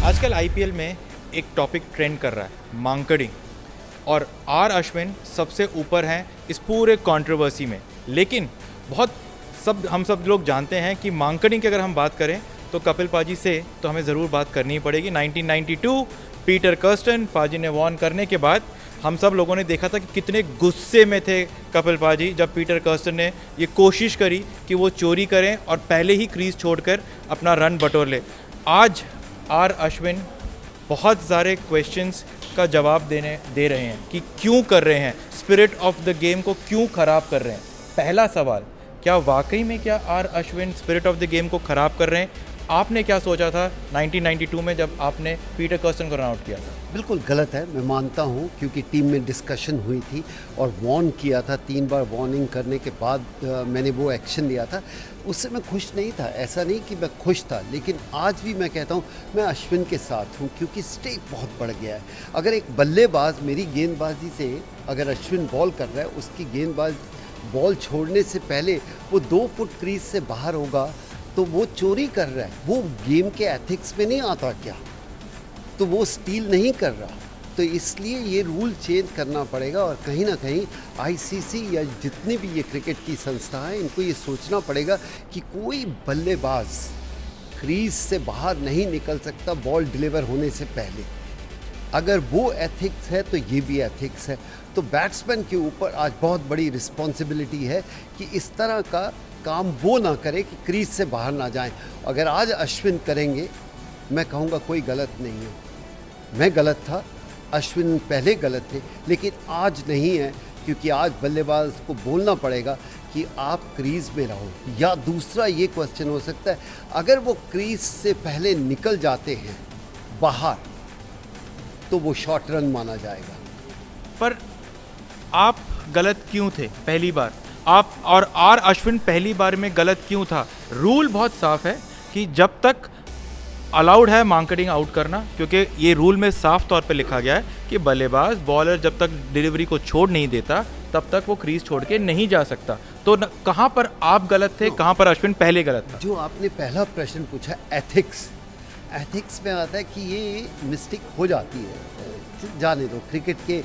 आजकल आईपीएल में एक टॉपिक ट्रेंड कर रहा है, मांकडिंग, और आर अश्विन सबसे ऊपर हैं इस पूरे कंट्रोवर्सी में। लेकिन हम सब लोग जानते हैं कि मांकडिंग की अगर हम बात करें तो कपिल पाजी से तो हमें ज़रूर बात करनी ही पड़ेगी। 1992 पीटर कर्स्टन पाजी ने वॉर्न करने के बाद हम सब लोगों ने देखा था कि कितने गुस्से में थे कपिल पाजी जब पीटर कर्स्टन ने ये कोशिश करी कि वो चोरी करें और पहले ही क्रीज छोड़कर अपना रन बटोर ले। आज आर अश्विन बहुत सारे क्वेश्चंस का जवाब दे रहे हैं कि क्यों कर रहे हैं, स्पिरिट ऑफ द गेम को क्यों ख़राब कर रहे हैं। पहला सवाल, क्या वाकई में क्या R Ashwin spirit of the game को ख़राब कर रहे हैं? आपने क्या सोचा था 1992 में जब आपने पीटर कर्स्टन को रन आउट किया था? बिल्कुल गलत है, मैं मानता हूँ, क्योंकि टीम में डिस्कशन हुई थी और वार्न किया था। 3 बार वार्निंग करने के बाद मैंने वो एक्शन लिया था। उससे मैं खुश नहीं था, ऐसा नहीं कि मैं खुश था, लेकिन आज भी मैं कहता हूँ मैं अश्विन के साथ हूँ, क्योंकि स्टेक बहुत बढ़ गया है। अगर एक बल्लेबाज मेरी गेंदबाजी से अगर अश्विन बॉल कर रहा है, उसकी गेंदबाज बॉल छोड़ने से पहले वो 2 फुट क्रीज से बाहर होगा तो वो चोरी कर रहा है। वो गेम के एथिक्स में नहीं आता क्या? तो वो स्टील नहीं कर रहा। तो इसलिए ये रूल चेंज करना पड़ेगा और कहीं ना कहीं आईसीसी या जितनी भी ये क्रिकेट की संस्था है, इनको ये सोचना पड़ेगा कि कोई बल्लेबाज क्रीज से बाहर नहीं निकल सकता बॉल डिलीवर होने से पहले। अगर वो एथिक्स है तो ये भी एथिक्स है। तो बैट्समैन के ऊपर आज बहुत बड़ी रिस्पॉन्सिबिलिटी है कि इस तरह का काम वो ना करे कि क्रीज से बाहर ना जाएं। अगर आज अश्विन करेंगे, मैं कहूँगा कोई गलत नहीं है। मैं गलत था, अश्विन पहले गलत थे, लेकिन आज नहीं है, क्योंकि आज बल्लेबाज को बोलना पड़ेगा कि आप क्रीज में रहो। या दूसरा ये क्वेश्चन हो सकता है, अगर वो क्रीज से पहले निकल जाते हैं बाहर तो वो शॉर्ट रन माना जाएगा। पर आप गलत क्यों थे पहली बार? आप और आर अश्विन पहली बार में गलत क्यों था? रूल बहुत साफ है कि जब तक अलाउड है मांकडिंग आउट करना, क्योंकि ये रूल में साफ तौर पे लिखा गया है कि बल्लेबाज बॉलर जब तक डिलीवरी को छोड़ नहीं देता तब तक वो क्रीज छोड़ के नहीं जा सकता। तो कहाँ पर आप गलत थे, कहाँ पर अश्विन पहले गलत था? जो आपने पहला प्रश्न पूछा, एथिक्स में आता है कि ये मिस्टेक हो जाती है, जाने दो। क्रिकेट के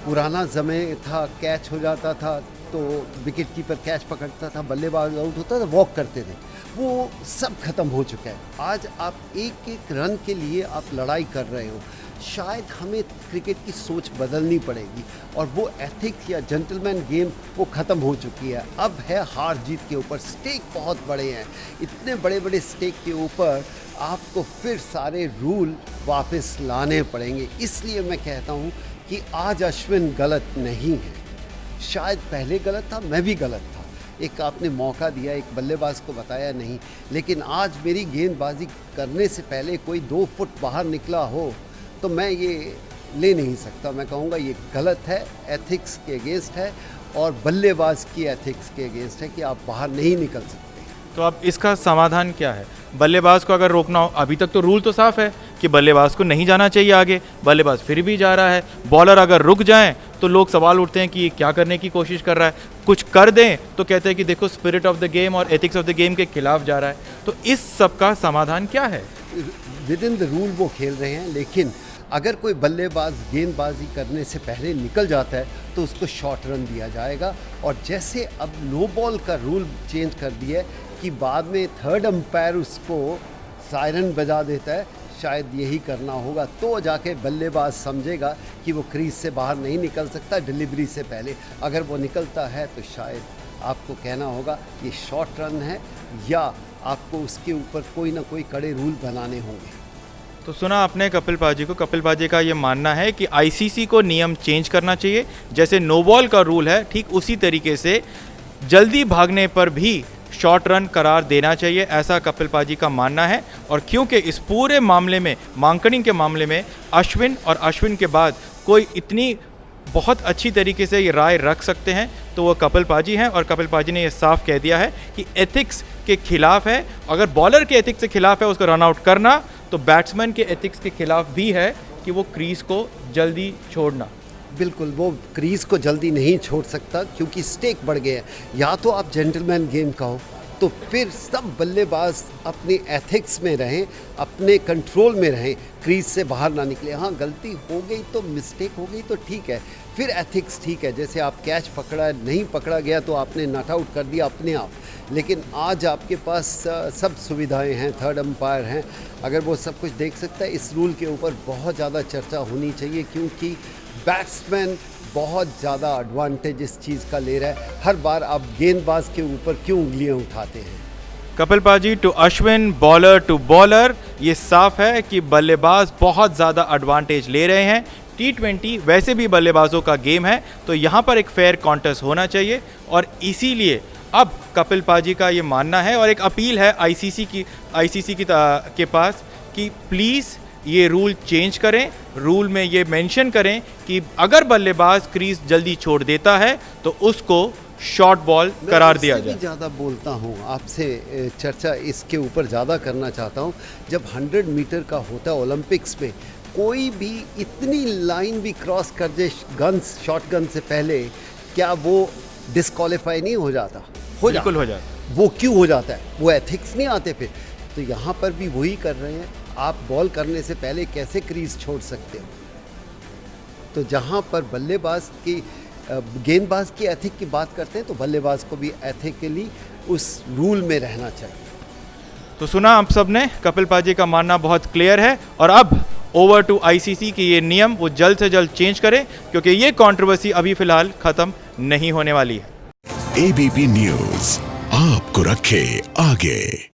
पुराना समय था, कैच हो जाता था तो विकेट कीपर कैच पकड़ता था, बल्लेबाज आउट होता था, वॉक करते थे, वो सब खत्म हो चुका है। आज आप एक एक रन के लिए आप लड़ाई कर रहे हो। शायद हमें क्रिकेट की सोच बदलनी पड़ेगी और वो एथिक्स या जेंटलमैन गेम वो ख़त्म हो चुकी है। अब है हार जीत के ऊपर। स्टेक बहुत बड़े हैं, इतने बड़े बड़े स्टेक के ऊपर आपको फिर सारे रूल वापस लाने पड़ेंगे। इसलिए मैं कहता हूँ कि आज अश्विन गलत नहीं है। शायद पहले गलत था, मैं भी गलत था। एक आपने मौका दिया, एक बल्लेबाज को बताया नहीं, लेकिन आज मेरी गेंदबाजी करने से पहले कोई 2 फुट बाहर निकला हो तो मैं ये ले नहीं सकता। मैं कहूँगा ये गलत है, एथिक्स के अगेंस्ट है और बल्लेबाज की एथिक्स के अगेंस्ट है कि आप बाहर नहीं निकल सकते। तो अब इसका समाधान क्या है? बल्लेबाज को अगर रोकना हो, अभी तक तो रूल तो साफ है कि बल्लेबाज को नहीं जाना चाहिए आगे, बल्लेबाज फिर भी जा रहा है। बॉलर अगर रुक जाएं तो लोग सवाल उठते हैं कि ये क्या करने की कोशिश कर रहा है। कुछ कर दें तो कहते हैं कि देखो स्पिरिट ऑफ द गेम और एथिक्स ऑफ द गेम के खिलाफ जा रहा है। तो इस सब का समाधान क्या है? विद इन द रूल वो खेल रहे हैं, लेकिन अगर कोई बल्लेबाज गेंदबाजी करने से पहले निकल जाता है तो उसको शॉर्ट रन दिया जाएगा। और जैसे अब नो बॉल का रूल चेंज कर दिया है कि बाद में थर्ड अंपायर उसको सायरन बजा देता है, शायद यही करना होगा तो जाके बल्लेबाज समझेगा कि वो क्रीज से बाहर नहीं निकल सकता डिलीवरी से पहले। अगर वो निकलता है तो शायद आपको कहना होगा ये शॉर्ट रन है, या आपको उसके ऊपर कोई ना कोई कड़े रूल बनाने होंगे। तो सुना आपने कपिल पाजी को। कपिल पाजी का ये मानना है कि आईसीसी को नियम चेंज करना चाहिए। जैसे नो बॉल का रूल है, ठीक उसी तरीके से जल्दी भागने पर भी शॉर्ट रन करार देना चाहिए, ऐसा कपिल पाजी का मानना है। और क्योंकि इस पूरे मामले में, मांकडिंग के मामले में, अश्विन और अश्विन के बाद कोई इतनी बहुत अच्छी तरीके से ये राय रख सकते हैं तो वो कपिल पाजी हैं। और कपिल पाजी ने ये साफ कह दिया है कि एथिक्स के खिलाफ है। अगर बॉलर के एथिक्स के खिलाफ है उसको रन आउट करना, तो बैट्समैन के एथिक्स के खिलाफ भी है कि वो क्रीज को जल्दी छोड़ना। बिल्कुल, वो क्रीज़ को जल्दी नहीं छोड़ सकता क्योंकि स्टेक बढ़ गए हैं। या तो आप जेंटलमैन गेम का हो, तो फिर सब बल्लेबाज अपने एथिक्स में रहें, अपने कंट्रोल में रहें, क्रीज से बाहर ना निकले। हाँ, गलती हो गई तो, मिस्टेक हो गई तो ठीक है, फिर एथिक्स ठीक है। जैसे आप कैच पकड़ा, नहीं पकड़ा गया तो आपने नॉट आउट कर दिया अपने आप, लेकिन आज आपके पास सब सुविधाएं हैं, थर्ड अंपायर हैं, अगर वो सब कुछ देख सकता है। इस रूल के ऊपर बहुत ज़्यादा चर्चा होनी चाहिए क्योंकि बैट्समैन बहुत ज़्यादा एडवांटेज इस चीज़ का ले रहा है। हर बार आप गेंदबाज के ऊपर क्यों उंगलियां उठाते हैं? Kapil paaji to Ashwin, bowler to bowler, ये साफ है कि बल्लेबाज बहुत ज़्यादा एडवांटेज ले रहे हैं। T20 वैसे भी बल्लेबाजों का गेम है, तो यहाँ पर एक फेयर कॉन्टेस्ट होना चाहिए और इसीलिए अब कपिल पाजी का ये मानना है और एक अपील है आईसीसी के पास कि प्लीज़ ये रूल चेंज करें, रूल में ये मेंशन करें कि अगर बल्लेबाज क्रीज जल्दी छोड़ देता है तो उसको शॉर्ट बॉल करार दिया जाए। ज़्यादा बोलता हूँ आपसे, चर्चा इसके ऊपर ज़्यादा करना चाहता हूँ। जब 100 मीटर का होता है ओलंपिक्स में, कोई भी इतनी लाइन भी क्रॉस कर दे गन्स, शॉट गन से पहले, क्या वो डिस्क्वालीफाई नहीं हो जाता? बिल्कुल हो जाता। वो क्यों हो जाता है? वो एथिक्स नहीं आते फिर। तो यहाँ पर भी वही कर रहे हैं। आप बॉल करने से पहले कैसे क्रीज छोड़ सकते हो? तो जहाँ पर बल्लेबाज की, गेंदबाज की एथिक की बात करते हैं, तो बल्लेबाज को भी एथिकली उस रूल में रहना चाहिए। तो सुना आप सबने, कपिल पाजी का मानना बहुत क्लियर है और अब ओवर टू आईसीसी कि ये नियम वो जल्द से जल्द चेंज करे क्योंकि ये कंट्रोवर्सी अभी फिलहाल खत्म नहीं होने वाली है। एबीपी न्यूज़ आपको रखे आगे।